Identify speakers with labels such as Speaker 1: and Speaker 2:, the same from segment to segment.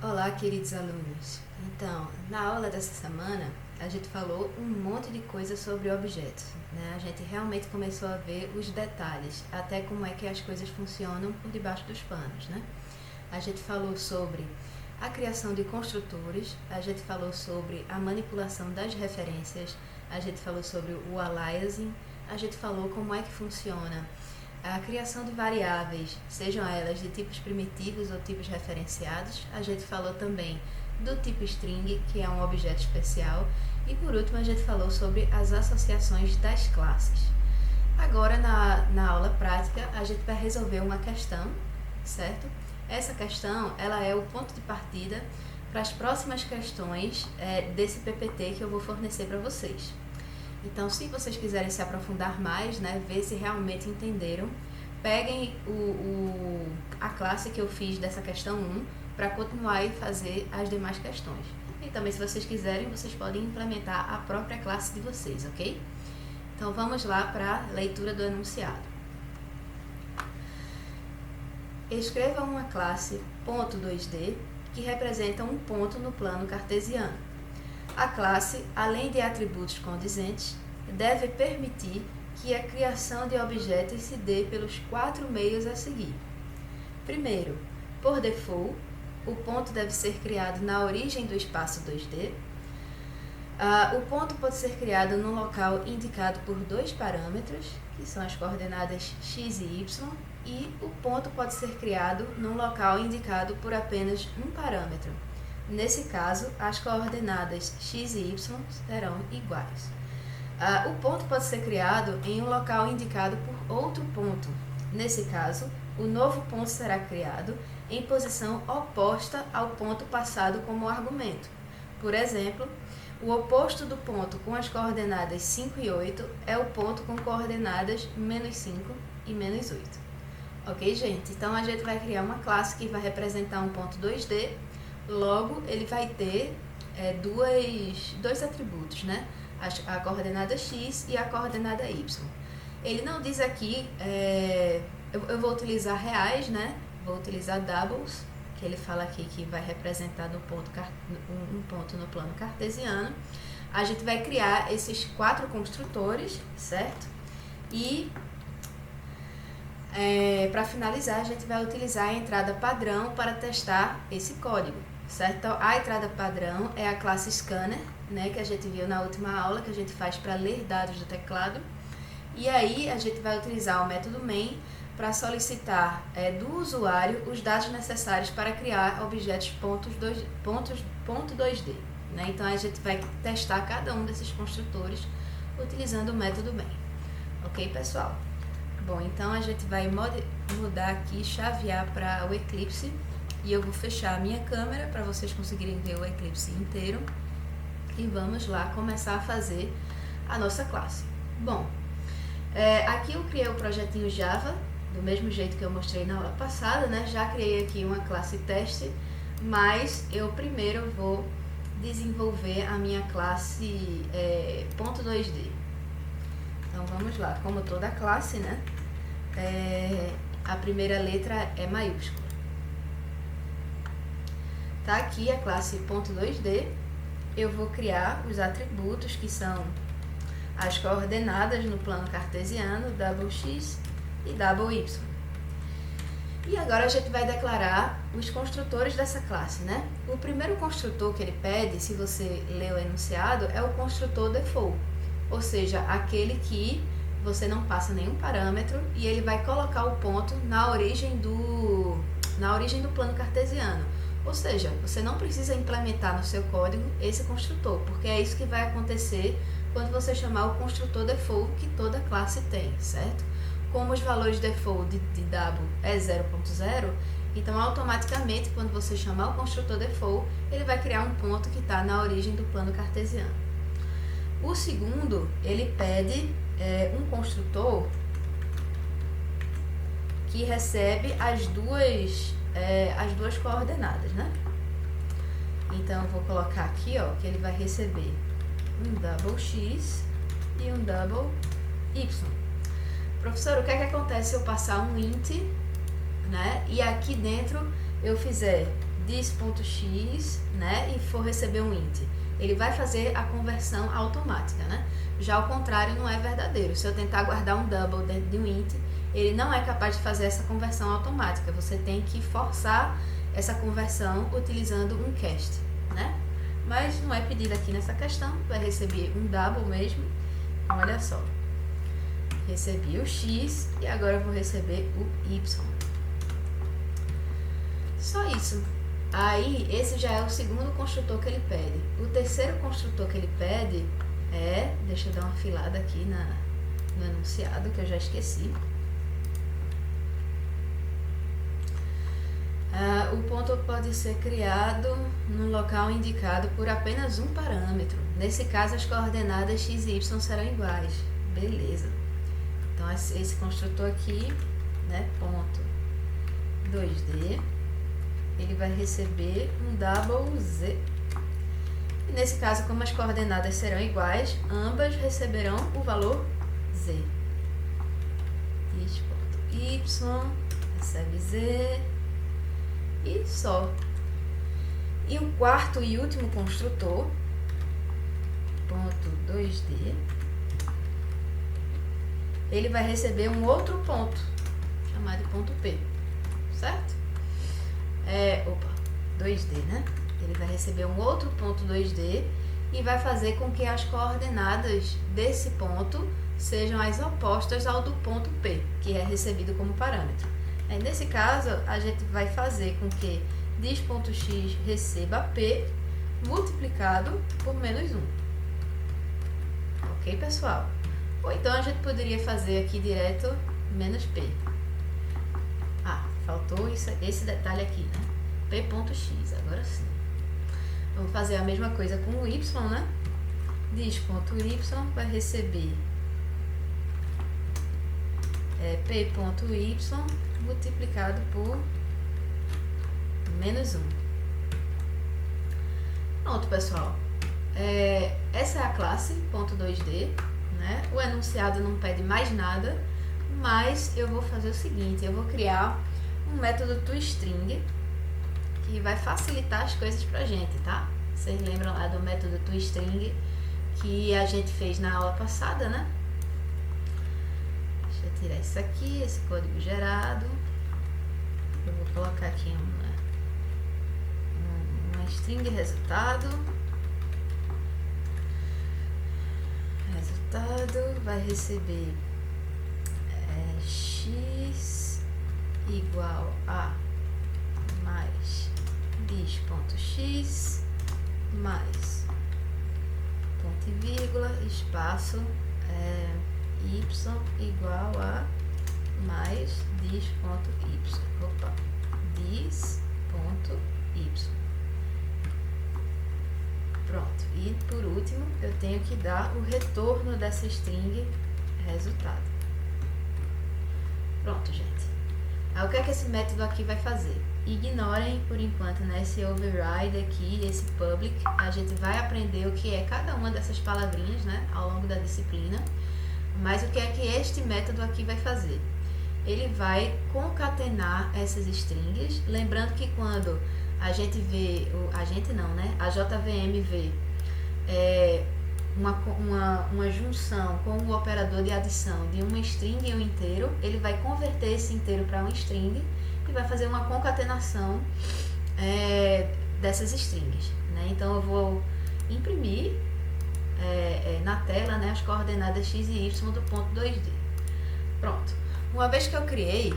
Speaker 1: Olá, queridos alunos. Então, na aula dessa semana, a gente falou um monte de coisa sobre objetos, né? A gente realmente começou a ver os detalhes, até como é que as coisas funcionam por debaixo dos panos, né? A gente falou sobre a criação de construtores, a gente falou sobre a manipulação das referências, a gente falou sobre o aliasing, a gente falou como é que funciona a criação de variáveis, sejam elas de tipos primitivos ou tipos referenciados. A gente falou também do tipo string, que é um objeto especial. E por último, a gente falou sobre as associações das classes. Agora, na aula prática, a gente vai resolver uma questão, certo? Essa questão, ela é o ponto de partida para as próximas questões desse PPT que eu vou fornecer para vocês. Então, se vocês quiserem se aprofundar mais, né, ver se realmente entenderam, peguem a classe que eu fiz dessa questão 1 para continuar e fazer as demais questões. E também, se vocês quiserem, vocês podem implementar a própria classe de vocês, ok? Então, vamos lá para a leitura do enunciado. Escreva uma classe .2D que representa um ponto no plano cartesiano. A classe, além de atributos condizentes, deve permitir que a criação de objetos se dê pelos 4 meios a seguir. Primeiro, por default, o ponto deve ser criado na origem do espaço 2D. O ponto pode ser criado num local indicado por 2 parâmetros, que são as coordenadas x e y, e o ponto pode ser criado num local indicado por apenas um parâmetro. Nesse caso, as coordenadas x e y serão iguais. O ponto pode ser criado em um local indicado por outro ponto. Nesse caso, o novo ponto será criado em posição oposta ao ponto passado como argumento. Por exemplo, o oposto do ponto com as coordenadas 5 e 8 é o ponto com coordenadas -5 e -8. Ok, gente? Então, a gente vai criar uma classe que vai representar um ponto 2D. Logo, ele vai ter dois atributos, né? A coordenada x e a coordenada y. Ele não diz aqui, eu vou utilizar reais, né? Vou utilizar doubles, que ele fala aqui que vai representar um ponto no plano cartesiano. A gente vai criar esses 4 construtores, certo? E para finalizar, a gente vai utilizar a entrada padrão para testar esse código, certo? Então, a entrada padrão é a classe scanner, né, que a gente viu na última aula, que a gente faz para ler dados do teclado. E aí, a gente vai utilizar o método main para solicitar do usuário os dados necessários para criar objetos .2D. Né? Então, a gente vai testar cada um desses construtores utilizando o método main. Ok, pessoal? Bom, então a gente vai mudar aqui, chavear para o Eclipse, e eu vou fechar a minha câmera para vocês conseguirem ver o Eclipse inteiro. E vamos lá começar a fazer a nossa classe. Bom, aqui eu criei o projetinho Java, do mesmo jeito que eu mostrei na aula passada, né? Já criei aqui uma classe teste, mas eu primeiro vou desenvolver a minha classe .2D. Então, vamos lá. Como toda classe, né? A primeira letra é maiúscula. Tá aqui a classe .2D. Eu vou criar os atributos, que são as coordenadas no plano cartesiano, double x e double y. E agora a gente vai declarar os construtores dessa classe, né? O primeiro construtor que ele pede, se você ler o enunciado, é o construtor default. Ou seja, aquele que você não passa nenhum parâmetro e ele vai colocar o ponto na origem do plano cartesiano. Ou seja, você não precisa implementar no seu código esse construtor, porque é isso que vai acontecer quando você chamar o construtor default que toda classe tem, certo? Como os valores default de double é 0.0, então automaticamente quando você chamar o construtor default, ele vai criar um ponto que está na origem do plano cartesiano. O segundo, ele pede um construtor que recebe as duas coordenadas, né? Então, eu vou colocar aqui, ó, que ele vai receber um double x e um double y. Professor, o que é que acontece se eu passar um int, né? E aqui dentro eu fizer this.x, né, e for receber um int, ele vai fazer a conversão automática, né? Já o contrário não é verdadeiro. Se eu tentar guardar um double dentro de um int, ele não é capaz de fazer essa conversão automática. Você tem que forçar essa conversão utilizando um cast, né? Mas não é pedido aqui nessa questão, vai receber um double mesmo. Olha só, recebi o x e agora eu vou receber o y. Só isso. Aí, esse já é o segundo construtor que ele pede. O terceiro construtor que ele pede é... Deixa eu dar uma afilada aqui no enunciado, que eu já esqueci. O ponto pode ser criado no local indicado por apenas um parâmetro. Nesse caso, as coordenadas x e y serão iguais. Beleza. Então, esse construtor aqui, né, ponto 2D, ele vai receber um double z. E nesse caso, como as coordenadas serão iguais, ambas receberão o valor z. Y recebe z e só. E o quarto e último construtor, ponto 2D, ele vai receber um outro ponto, chamado de ponto P, certo? 2D, né? Ele vai receber um outro ponto 2D e vai fazer com que as coordenadas desse ponto sejam as opostas ao do ponto P, que é recebido como parâmetro. Nesse caso, a gente vai fazer com que this.x receba P multiplicado por menos 1. Ok, pessoal? Ou então a gente poderia fazer aqui direto menos P. Faltou esse detalhe aqui, né? P.x, agora sim. Vamos fazer a mesma coisa com o y, né? This.y vai receber P.y multiplicado por menos 1. Pronto, pessoal. Essa é a classe .2D, né? O enunciado não pede mais nada, mas eu vou fazer o seguinte, eu vou criar um método toString que vai facilitar as coisas pra gente, tá? Vocês lembram lá do método toString que a gente fez na aula passada, né? Deixa eu tirar isso aqui, esse código gerado. Eu vou colocar aqui uma string resultado. Resultado vai receber x igual a mais this.x mais ponto e vírgula, espaço y igual a mais this.y. Opa, this.y. Pronto. E por último, eu tenho que dar o retorno dessa string resultado. Pronto, gente. Aí, o que é que esse método aqui vai fazer? Ignorem por enquanto, né, esse override aqui, esse public. A gente vai aprender o que é cada uma dessas palavrinhas, né, ao longo da disciplina. Mas o que é que este método aqui vai fazer? Ele vai concatenar essas strings, lembrando que quando a gente vê, a gente não, né, a JVM vê uma junção com o operador de adição de uma string e um inteiro, ele vai converter esse inteiro para uma string e vai fazer uma concatenação dessas strings, né? Então eu vou imprimir na tela, né, as coordenadas x e y do ponto 2D. Pronto. Uma vez que eu criei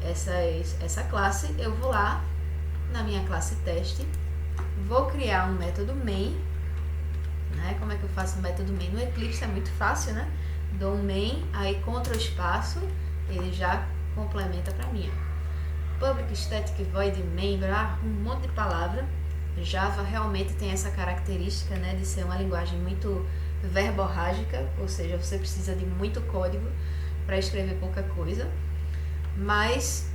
Speaker 1: essa classe, eu vou lá na minha classe teste, vou criar um método main, né? Como é que eu faço o método main? No Eclipse é muito fácil, né? Dou um main, aí contra o espaço, ele já complementa para mim. Public static void main, um monte de palavra. Java realmente tem essa característica, né, de ser uma linguagem muito verborrágica, ou seja, você precisa de muito código para escrever pouca coisa. Mas,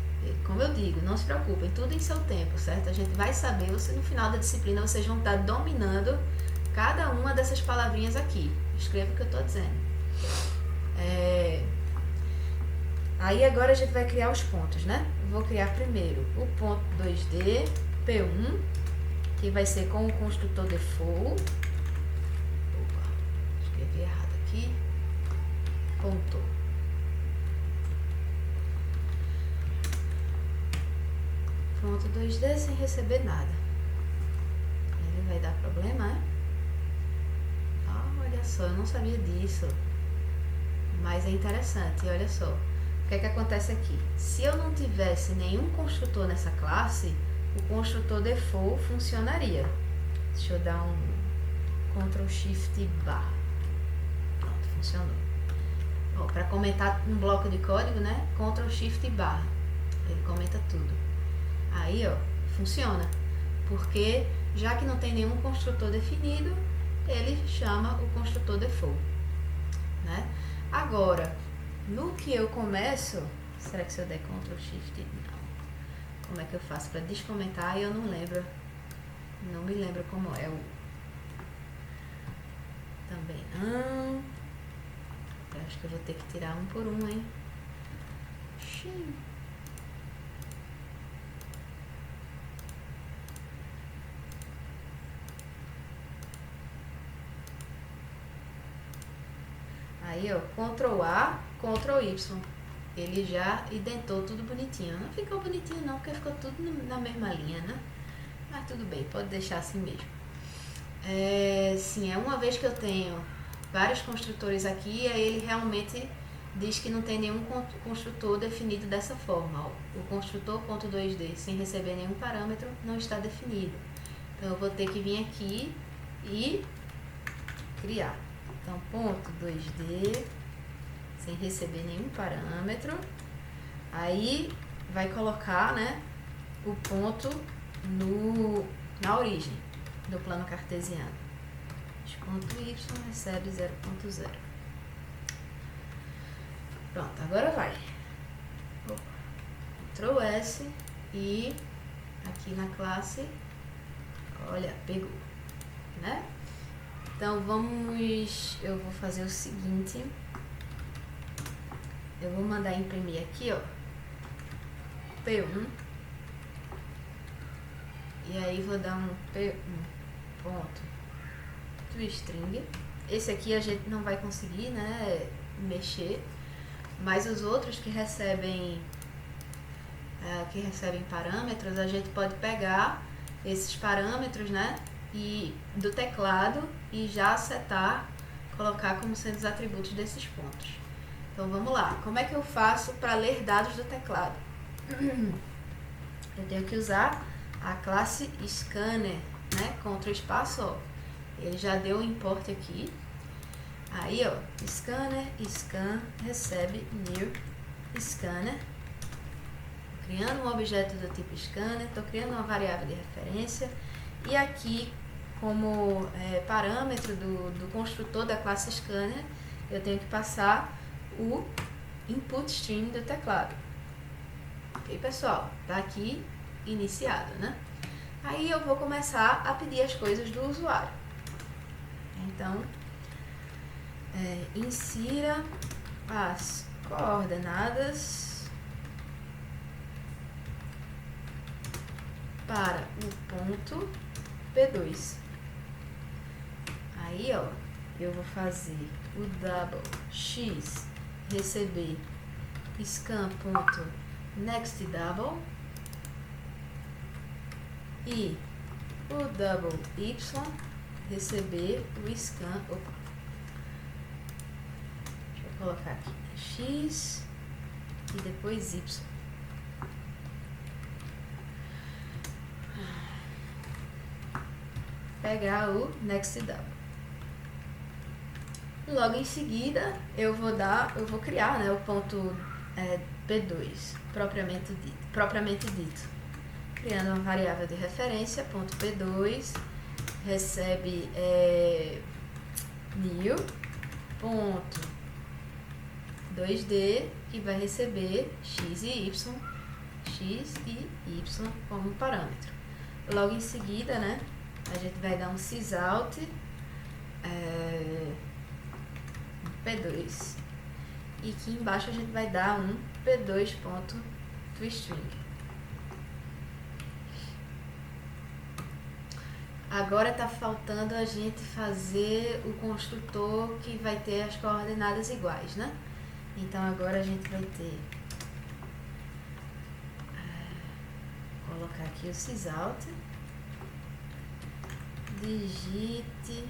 Speaker 1: como eu digo, não se preocupem, tudo em seu tempo, certo? A gente vai saber, no final da disciplina, vocês vão estar dominando cada uma dessas palavrinhas aqui. Escreva o que eu estou dizendo. Aí agora a gente vai criar os pontos, né? Eu vou criar primeiro o ponto 2D, P1, que vai ser com o construtor default. Opa, escrevi errado aqui. Ponto. Ponto 2D sem receber nada. Ele vai dar problema, né? Ah, olha só, eu não sabia disso. Mas é interessante, olha só. O que é que acontece aqui? Se eu não tivesse nenhum construtor nessa classe, o construtor default funcionaria. Deixa eu dar um Ctrl Shift barra. Pronto, funcionou. Para comentar um bloco de código, né? Ctrl Shift barra. Ele comenta tudo. Aí, ó, funciona. Porque já que não tem nenhum construtor definido, ele chama o construtor default, né? Agora, no que eu começo, será que se eu der Ctrl Shift? Não. Como é que eu faço para descomentar? Eu não lembro. Não me lembro como é o... Também não. Eu acho que eu vou ter que tirar um por um, hein? Xiii. Aí, ó, Ctrl A, Ctrl Y. Ele já identou tudo bonitinho. Não ficou bonitinho não, porque ficou tudo na mesma linha, né? Mas tudo bem, pode deixar assim mesmo. Sim, uma vez que eu tenho vários construtores aqui, aí ele realmente diz que não tem nenhum construtor definido dessa forma. Ó. O construtor .2D sem receber nenhum parâmetro não está definido. Então eu vou ter que vir aqui e criar. Então, ponto 2D, sem receber nenhum parâmetro. Aí, vai colocar, né, o ponto na origem do plano cartesiano. Ponto Y recebe 0.0. Pronto, agora vai. Ctrl S e aqui na classe, olha, pegou, né? Então eu vou fazer o seguinte, eu vou mandar imprimir aqui, ó, P1, e aí vou dar um P1 ponto toString. Esse aqui a gente não vai conseguir, né, mexer, mas os outros que recebem parâmetros, a gente pode pegar esses parâmetros, né, e do teclado e já setar, colocar como sendo os atributos desses pontos. Então vamos lá, como é que eu faço para ler dados do teclado? Eu tenho que usar a classe scanner, né, Ctrl espaço, ó. Ele já deu o import aqui. Aí, ó, scanner, scan, recebe new scanner. Criando um objeto do tipo scanner, estou criando uma variável de referência. E aqui, como parâmetro do construtor da classe scanner, eu tenho que passar o input stream do teclado. Ok, pessoal? Tá aqui iniciado, né? Aí eu vou começar a pedir as coisas do usuário. Então, insira as coordenadas para o ponto P2. Aí, ó, eu vou fazer o double x receber scan.nextDouble e o double y receber o scan. Opa. Deixa eu colocar aqui x e depois y. Pegar o nextDouble. Logo em seguida eu vou criar, né, o ponto P2 propriamente dito, criando uma variável de referência, ponto P2 recebe new ponto 2D, que vai receber x e y como parâmetro. Logo em seguida, né, a gente vai dar um sysout P2 E aqui embaixo a gente vai dar um p2.toString. Agora está faltando a gente fazer o construtor que vai ter as coordenadas iguais, né? Então agora a gente vai ter colocar aqui o sysout, digite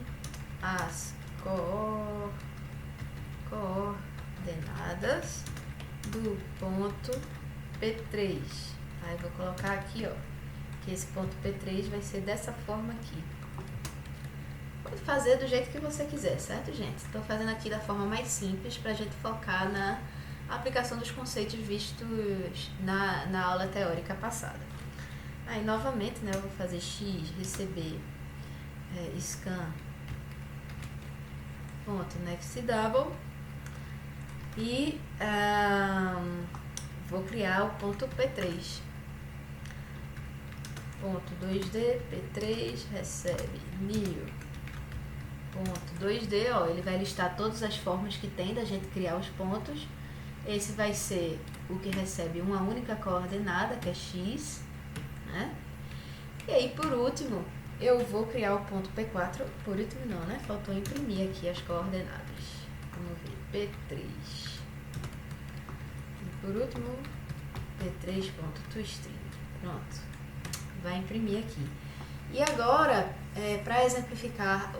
Speaker 1: as coordenadas do ponto P3. Aí vou colocar aqui, ó, que esse ponto P3 vai ser dessa forma aqui. Pode fazer do jeito que você quiser, certo, gente? Estou fazendo aqui da forma mais simples para a gente focar na aplicação dos conceitos vistos na aula teórica passada. Aí, novamente, né, eu vou fazer x, receber scan ponto next double e vou criar o ponto P3. Ponto 2D, P3, recebe 1000. Ponto 2D, ó, ele vai listar todas as formas que tem da gente criar os pontos. Esse vai ser o que recebe uma única coordenada, que é x, né? E aí, por último, eu vou criar o ponto P4. Por último não, né? Faltou imprimir aqui as coordenadas. Vamos ver, P3. E por último, P3.toString. Pronto. Vai imprimir aqui. E agora, para exemplificar a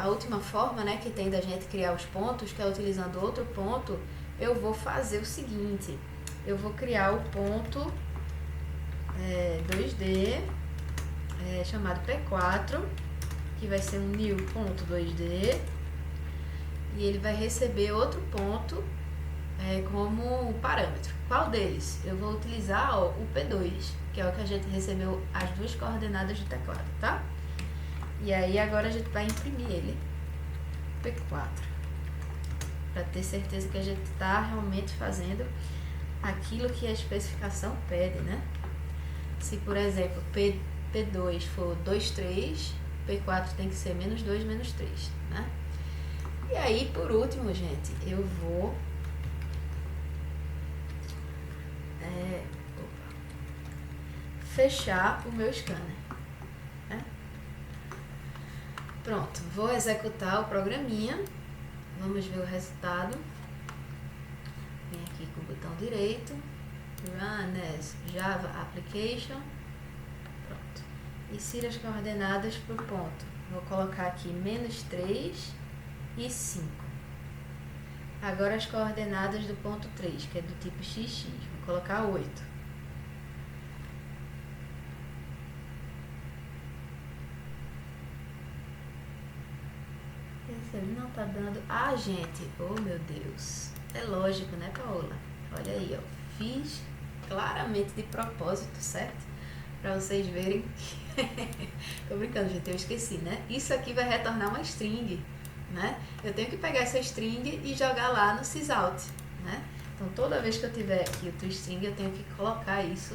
Speaker 1: última forma, né, que tem da gente criar os pontos, que é utilizando outro ponto, eu vou fazer o seguinte. Eu vou criar o ponto 2D, chamado P4, que vai ser um new.2D, e ele vai receber outro ponto como parâmetro. Qual deles? Eu vou utilizar, ó, o P2, que é o que a gente recebeu as duas coordenadas do teclado, tá? E aí agora a gente vai imprimir ele, P4, para ter certeza que a gente está realmente fazendo aquilo que a especificação pede, né? Se, por exemplo, P2 for 2, 3, P4 tem que ser -2, -3, né? E aí, por último, gente, eu vou fechar o meu scanner, né? Pronto, vou executar o programinha, vamos ver o resultado. Vem aqui com o botão direito, Run as Java Application, pronto. Insira as coordenadas para o ponto, vou colocar aqui -3 e 5. Agora as coordenadas do ponto 3, que é do tipo XX, vou colocar 8. Ele não tá dando... Ah, gente, oh meu Deus. É lógico, né, Paola? Olha aí, ó. Fiz claramente de propósito, certo? Pra vocês verem. Tô brincando, gente, eu esqueci, né? Isso aqui vai retornar uma string, né? Eu tenho que pegar essa string e jogar lá no sysout, né? Então, toda vez que eu tiver aqui o toString, eu tenho que colocar isso.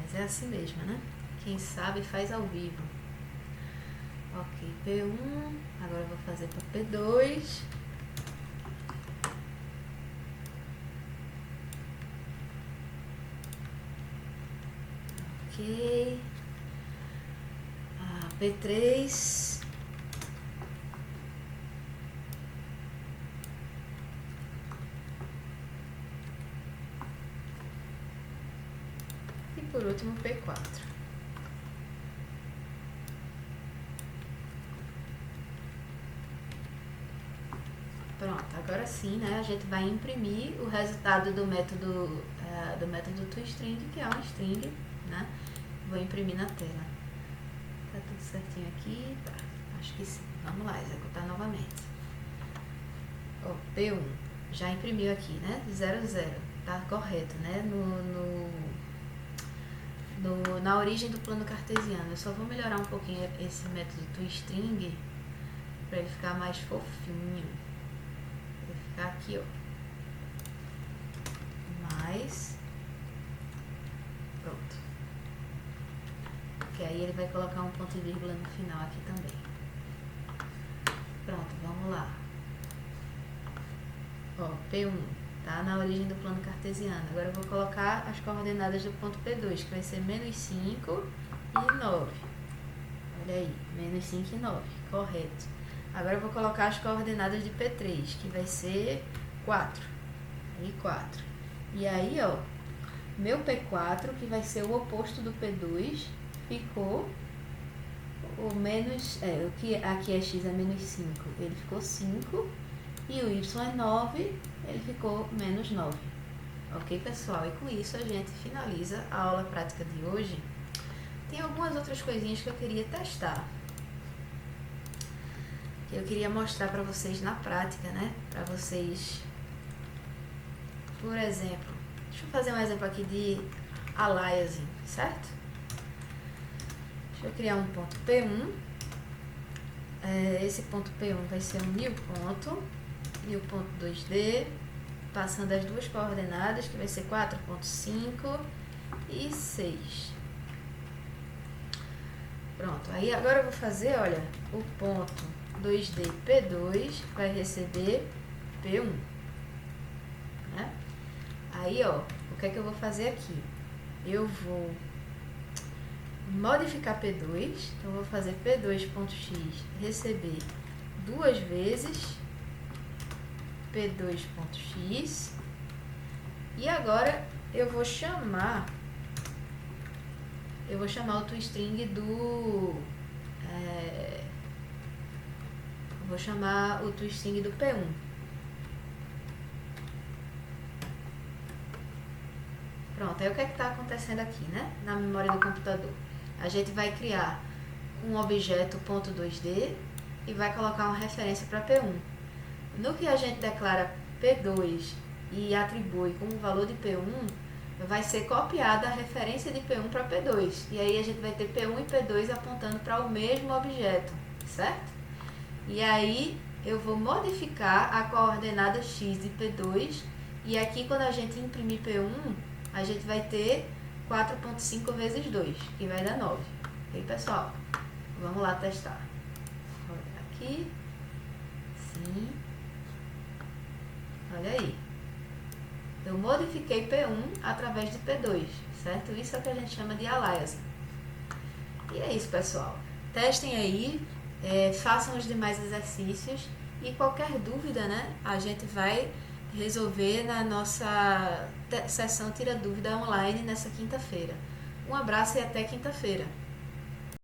Speaker 1: Mas é assim mesmo, né? Quem sabe faz ao vivo. Ok, P1, agora eu vou fazer para P2. Ok. P3. E por último, P4. Pronto, agora sim, né, a gente vai imprimir o resultado do método toString, que é uma string, né? Vou imprimir na tela. Tá tudo certinho aqui? Tá, acho que sim. Vamos lá, executar novamente. Ó, P1, já imprimiu aqui, né? 0, 0. Tá correto, né? Na origem do plano cartesiano. Eu só vou melhorar um pouquinho esse método toString para ele ficar mais fofinho. Aqui, ó, mais, pronto, que aí ele vai colocar um ponto e vírgula no final aqui também. Pronto, vamos lá. Ó, P1 tá na origem do plano cartesiano. Agora eu vou colocar as coordenadas do ponto P2, que vai ser menos 5 e 9. Olha aí, menos 5 e 9, correto. Agora eu vou colocar as coordenadas de P3, que vai ser 4 e 4. E aí, ó, meu P4, que vai ser o oposto do P2, ficou o menos, o que aqui é x é menos 5, ele ficou 5, e o y é 9, ele ficou menos 9. Ok, pessoal? E com isso a gente finaliza a aula prática de hoje. Tem algumas outras coisinhas que eu queria testar, que eu queria mostrar para vocês na prática, né? Para vocês, por exemplo, deixa eu fazer um exemplo aqui de aliasing, certo? Deixa eu criar um ponto P1. Esse ponto P1 vai ser um new ponto, e o ponto 2D, passando as duas coordenadas, que vai ser 4.5 e 6. Pronto, aí agora eu vou fazer, olha, o ponto 2D P2 vai receber P1, né? Aí, ó, o que é que eu vou fazer aqui? Eu vou modificar P2, então eu vou fazer P2.x receber duas vezes P2.x, e agora eu vou chamar o toString do P1. Pronto, aí o que é que está acontecendo aqui, né? Na memória do computador. A gente vai criar um objeto .2D e vai colocar uma referência para P1. No que a gente declara P2 e atribui como valor de P1, vai ser copiada a referência de P1 para P2. E aí a gente vai ter P1 e P2 apontando para o mesmo objeto, certo? E aí eu vou modificar a coordenada x de P2, e aqui quando a gente imprimir P1, a gente vai ter 4.5 vezes 2, que vai dar 9. Ok, pessoal? Vamos lá testar. Olha aqui. Sim. Olha aí. Eu modifiquei P1 através de P2, certo? Isso é o que a gente chama de aliasing. E é isso, pessoal. Testem aí, façam os demais exercícios, e qualquer dúvida, né, a gente vai resolver na nossa sessão Tira Dúvida online nessa quinta-feira. Um abraço e até quinta-feira.